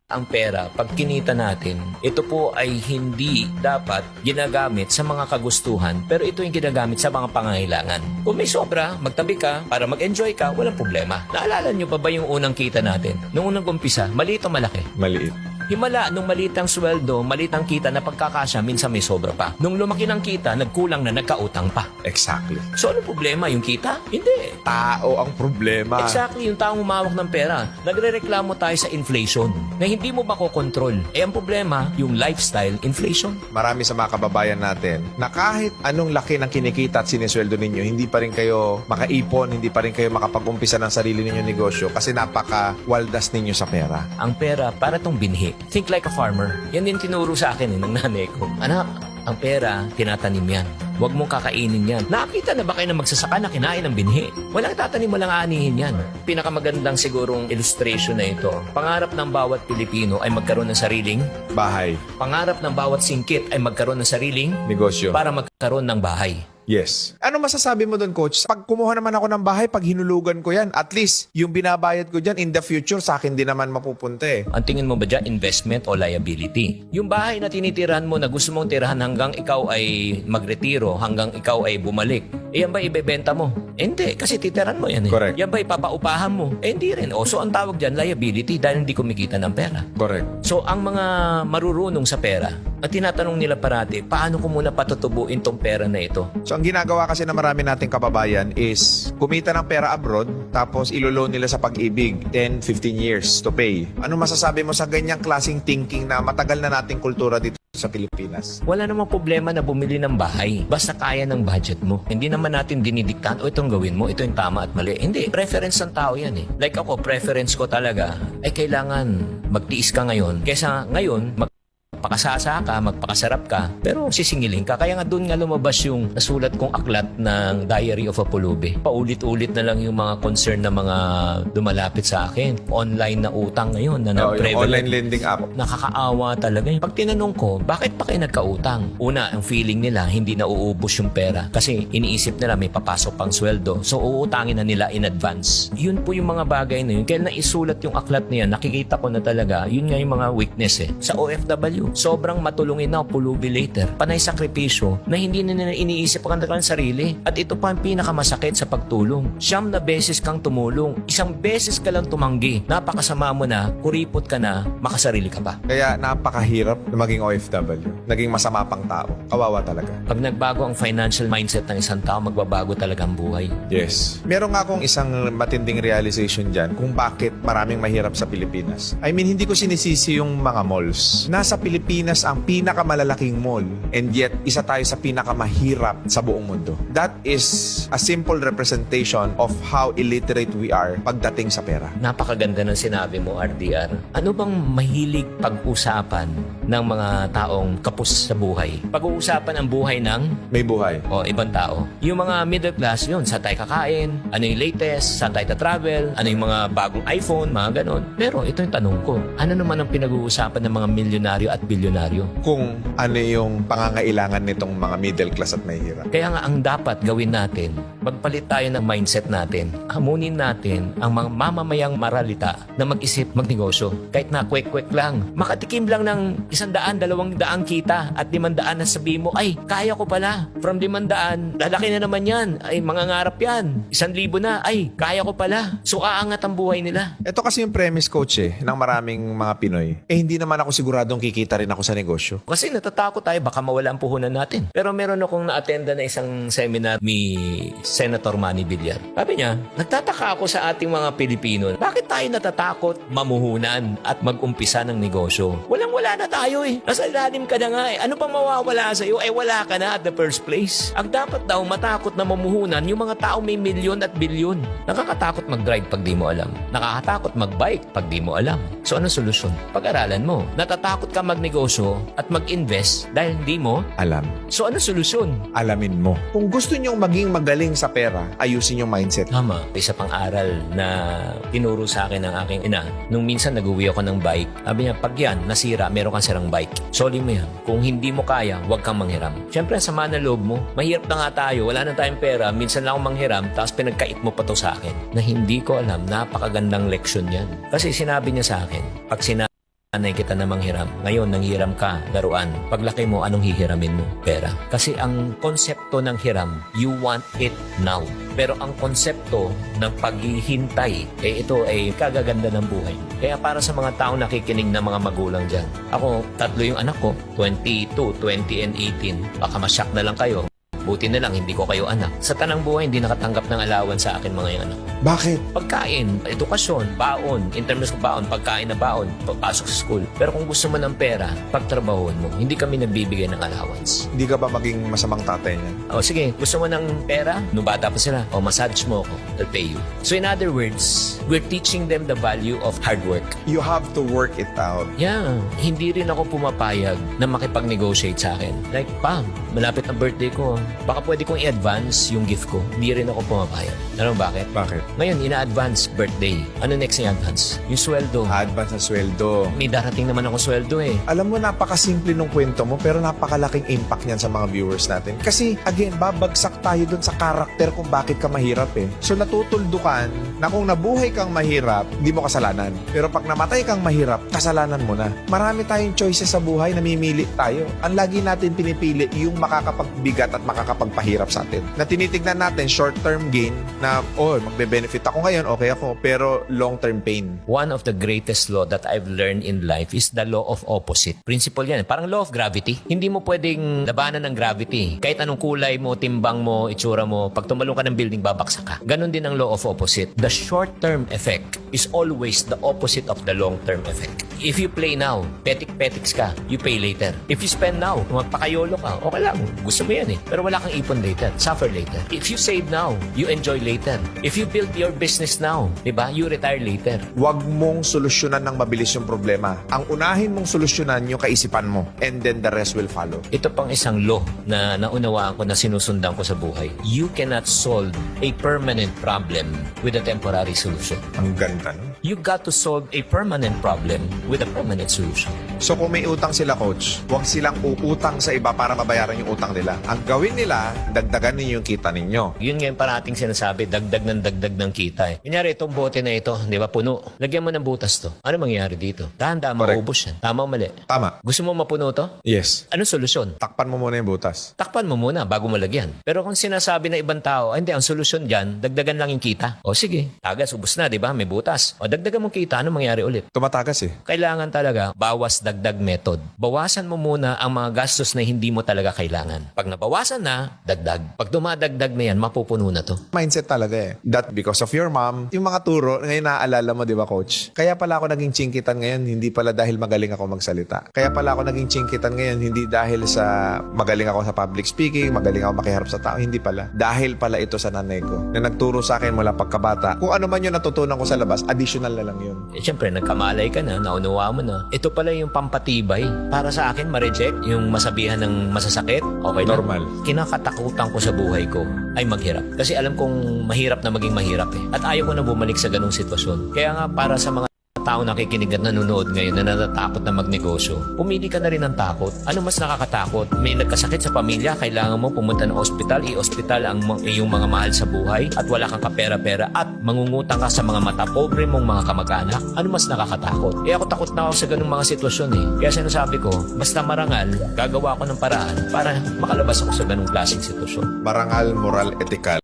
Ang pera, pag kinita natin, ito po ay hindi dapat ginagamit sa mga kagustuhan, pero ito yung ginagamit sa mga pangangailangan. Kung may sobra, magtabi ka para mag-enjoy ka, walang problema. Naalala nyo pa ba yung unang kita natin? Nung unang umpisa, maliit o malaki? Maliit. Himala, nung maliit ang sweldo, maliit ang kita na pagkakasya, minsan may sobra pa. Nung lumaki ng kita, nagkulang na nagkautang pa. Exactly. So ano problema? Yung kita? Hindi. Tao ang problema. Exactly, yung taong humawak ng pera. Nagrereklamo tayo sa inflation na hindi mo makokontrol. Eh ang problema, yung lifestyle inflation. Marami sa mga kababayan natin na kahit anong laki ng kinikita at sinisweldo ninyo, hindi pa rin kayo makaipon, hindi pa rin kayo makapag-umpisa ng sarili ninyong negosyo kasi napaka-waldas ninyo sa pera. Ang pera, para tong binhi. Think like a farmer. Yan din tinuro sa akin ng nanay ko. Anak, ang pera, tinatanim yan. Huwag mong kakainin yan. Nakita na ba kayo na magsasaka na kinain ng binhi? Walang tatanim, walang aanihin yan. Pinakamagandang sigurong illustration na ito. Pangarap ng bawat Pilipino ay magkaroon ng sariling Bahay. pangarap ng bawat singkit ay magkaroon ng sariling Negosyo. para magkaroon ng bahay. Yes. Ano masasabi mo doon, Coach? Pag kumuha naman ako ng bahay, pag hinulugan ko yan, at least yung binabayad ko dyan in the future, sa akin din naman mapupunta eh. Ang tingin mo ba dyan, investment o liability? Yung bahay na tinitirahan mo na gusto mong tirahan hanggang ikaw ay magretiro, hanggang ikaw ay bumalik, eh yan ba ibebenta mo? Eh, hindi, kasi titirahan mo yan eh. Correct. Yan ba ipapaupahan mo? Eh hindi rin. O, so ang tawag dyan, liability dahil hindi kumikita ng pera. Correct. So ang mga marurunong sa pera, at tinatanong nila parati, paano ko muna patutubuin tong pera na ito? So ang ginagawa kasi na marami nating kababayan is kumita ng pera abroad tapos iloloan nila sa pag-ibig 10, 15 years to pay. Ano masasabi mo sa ganyang klaseng thinking na matagal na nating kultura dito sa Pilipinas? Wala namang problema na bumili ng bahay. Basta kaya ng budget mo. Hindi naman natin dinidiktahan, o itong gawin mo, ito yung tama at mali. Hindi. Preference ng tao yan eh. Like ako, preference ko talaga ay kailangan magtiis ka ngayon. Kesa ngayon, magpakasasa ka, magpakasarap ka, pero sisingilin ka. Kaya nga doon nga lumabas yung nasulat kong aklat ng Diary of a Pulubi. Paulit-ulit na lang yung mga concern na mga dumalapit sa akin. Online na utang ngayon na Yung prevalent. online lending app. Nakakaawa talaga. Pag tinanong ko, bakit pa kayo nagkautang? Una, ang feeling nila, hindi na uubos yung pera. Kasi iniisip nila may papasok pang sweldo. So, uutangin na nila in advance. Yun po yung mga bagay na yun. Kaya naisulat yung aklat niya, nakikita ko na talaga, yun nga yung mga weakness eh. Sa OFW, sobrang matulungin na pulubi later. Panay sakripisyo na hindi na nila iniisip ang kanilang sarili. At ito pa ang pinakamasakit sa pagtulong. 9 na beses kang tumulong. 1 beses ka lang tumanggi. Napakasama mo na, kuripot ka na, makasarili ka pa. Kaya napakahirap na maging OFW. Naging masama pang tao. Kawawa talaga. Pag nagbago ang financial mindset ng isang tao, magbabago talaga ang buhay. Yes. Meron nga akong isang matinding realization dyan kung bakit maraming mahirap sa Pilipinas. I mean, hindi ko sinisisi yung mga malls. Nasa Pilipinas ang pinakamalalaking mall and yet isa tayo sa pinakamahirap sa buong mundo. That is a simple representation of how illiterate we are pagdating sa pera. Napakaganda ng sinabi mo, RDR. Ano bang mahilig pag-usapan ng mga taong kapos sa buhay? Pag-uusapan ang buhay ng May buhay. o ibang tao. Yung mga middle class, yun, saan tayo kakain, ano yung latest, saan tayo travel, ano yung mga bagong iPhone, mga ganon. Pero ito yung tanong ko, ano naman ang pinag-uusapan ng mga milyonaryo at bilyonaryo? Kung ano yung pangangailangan nitong mga middle class at mahihirap. Kaya nga ang dapat gawin natin, magpalit tayo ng mindset natin. Hamunin natin ang mga mamamayang maralita na mag-isip, magnegosyo. Kahit na kwek-kwek lang. Makatikim lang ng 100, 200 kita at 500 na sabi mo, ay, kaya ko pala. From 500, lalaki na naman yan. Ay, mangangarap yan. 1,000 na, ay, kaya ko pala. So, aangat ang buhay nila. Ito kasi yung premise, coach ng maraming mga Pinoy. Hindi naman ako siguradong kikita rin ako sa negosyo. Kasi natatakot tayo, baka mawala ang puhunan natin. Pero meron akong na-attenda na isang seminar ni Senator Manny Villar. Sabi niya, nagtataka ako sa ating mga Pilipino. Bakit tayo natatakot mamuhunan at mag-umpisa ng negosyo? Walang-wala na tayo eh. Nasa ilalim ka na nga eh. Ano pa mawawala sa'yo? Eh wala ka na at the first place. Ang dapat daw matakot na mamuhunan yung mga tao may milyon at bilyon. Nakakatakot mag-drive pag di mo alam. Nakakatakot mag-bike pag di mo alam. So anong solusyon? Pag-aralan mo. Natatakot ka magnegosyo at mag-invest dahil hindi mo. Alam. So anong solusyon? Alamin mo. Kung gusto nyong maging magaling sa pera, ayusin yung mindset. Tama. Isa pang aral na tinuro sa akin ng aking ina. Nung minsan nag-uwi ako ng bike, sabi niya, pag yan nasira, meron kang sirang bike. Soli mo yan. Kung hindi mo kaya, huwag kang manghiram. Siyempre, sama na loob mo. Mahirap na nga tayo. Wala na tayong pera. Minsan lang ako manghiram, tapos pinagkait mo pa to sa akin. Na hindi ko alam, napakagandang leksyon yan. Kasi sinabi niya sa akin, pag sinabi Anay kita na manghiram. Ngayon, nanghiram ka, laruan. Paglaki mo, anong hihiramin mo? Pera. Kasi ang konsepto ng hiram, you want it now. Pero ang konsepto ng paghihintay, ito ay kagaganda ng buhay. Kaya para sa mga taong nakikinig na mga magulang dyan, ako, 3 yung anak ko, 22, 20, and 18. Baka masyak na lang kayo. Buti na lang, hindi ko kayo anak. Sa tanang buhay, hindi nakatanggap ng allowance sa akin mga yung anak. Bakit? Pagkain, edukasyon, baon. In terms of baon, pagkain na baon, papasok sa school. Pero kung gusto mo ng pera, pagtrabahoan mo, hindi kami nagbibigay ng allowance. Hindi ka ba maging masamang tatay niyan? O sige, gusto mo ng pera? Nung bata pa sila, o massage mo ako, I'll pay you. So in other words, we're teaching them the value of hard work. You have to work it out. Yeah, hindi rin ako pumapayag na makipag-negotiate sa akin. Like, Pam, malapit na birthday ko. Baka pwede kong i-advance yung gift ko. Hindi rin ako pumapayag. Alam mo bakit? Bakit? Ngayon, ina-advance birthday. Ano next na i-advance? Yung sweldo. Advance na sweldo. May darating naman ako sweldo eh. Alam mo, napakasimple nung kwento mo pero napakalaking impact niyan sa mga viewers natin. Kasi, again, babagsak tayo dun sa karakter kung bakit ka mahirap eh. So, natutuldukan na kung nabuhay kang mahirap, di mo kasalanan. Pero pag namatay kang mahirap, kasalanan mo na. Marami tayong choices sa buhay, namimili tayo. Ang lagi natin pinipili yung makakapagbigat at makakapagpahirap sa atin. Na tinitignan natin short-term gain na, magbe-benefit ako ngayon, okay ako, pero long-term pain. One of the greatest law that I've learned in life is the law of opposite. Principle yan. Parang law of gravity. Hindi mo pwedeng labanan ng gravity. Kahit anong kulay mo, timbang mo, itsura mo, pag tumalong ka ng building, babaksak ka. Ganon din ang law of opposite. The short-term effect is always the opposite of the long-term effect. If you play now, petik-petiks ka, you pay later. If you spend now, magpakayolo ka, okay lang. Gusto mo yan eh. Pero wala kang ipon later. Suffer later. If you save now, you enjoy later. If you build your business now, diba? You retire later. Huwag mong solusyonan ng mabilis yung problema. Ang unahin mong solusyonan yung kaisipan mo. And then the rest will follow. Ito pang isang law na naunawaan ko na sinusundan ko sa buhay. You cannot solve a permanent problem with a temporary solution. Ang ganda, no? You got to solve a permanent problem with a permanent solution. So kung may utang sila, coach, huwag silang uutang sa iba para mabayaran yung utang nila. Ang gawin nila, dagdagan ninyo yung kita ninyo. Yun ngayon parating sinasabi, dagdag ng kita eh. Kunyari itong bote na ito, di ba, puno. Lagyan mo ng butas to. Ano mangyayari dito? Dahan-dahan Correct. maubos yan. Tama o mali? Tama. Gusto mo mapuno to? Yes. Anong solusyon? Takpan mo muna yung butas. Takpan mo muna bago mo lagyan. Pero kung sinasabi ng ibang tao, hindi, ang solusyon dyan, dagdagan lang yung kita. O sige, tagas, ubos na, di ba? May butas. O dagdagan mo kita, ano mangyari ulit? Tumatagas eh. Kailangan talaga bawas dagdag method. Bawasan mo muna ang mga gastos na hindi mo talaga kailangan. Pag nabawasan na, dagdag. Pag dumadagdag na yan, mapupuno na to. Mindset talaga eh. That because of your mom, yung mga turo, ngayon naaalala mo, di ba, coach? Kaya pala ako naging chingkitan ngayon, hindi pala dahil magaling ako magsalita. Kaya pala ako naging chingkitan ngayon, hindi dahil sa magaling ako sa public speaking, magaling ako makiharap sa tao, hindi pala. Dahil pala ito sa nanay ko, na nagturo sa akin mula pagkabata. Kung ano man yung natutunan ko sa labas, additional na lang yun. Eh, syempre, nagkamalay ka na, naunawa mo na. Ito pala yung pampatibay. Para sa akin, ma-reject yung masabihan ng masasakit. Okay lang. Normal. Kinakatakutan ko sa buhay ko ay maghirap. Kasi alam kong mahirap na maging mahirap eh. At ayaw ko na bumalik sa ganung sitwasyon. Kaya nga, para sa mga tao nakikinig at nanonood ngayon na natatakot na magnegosyo, pumili ka na rin ng takot. Ano mas nakakatakot? May nagkasakit sa pamilya, kailangan mo pumunta ng ospital, i-ospital ang iyong mga mahal sa buhay at wala kang kapera-pera at mangungutang ka sa mga mata pobre mong mga kamag-anak. Ano mas nakakatakot? Eh ako takot na ako sa ganung mga sitwasyon eh. Kaya sinasabi ko, basta marangal, gagawa ko ng paraan para makalabas ako sa ganung klaseng sitwasyon. Marangal, moral, etikal.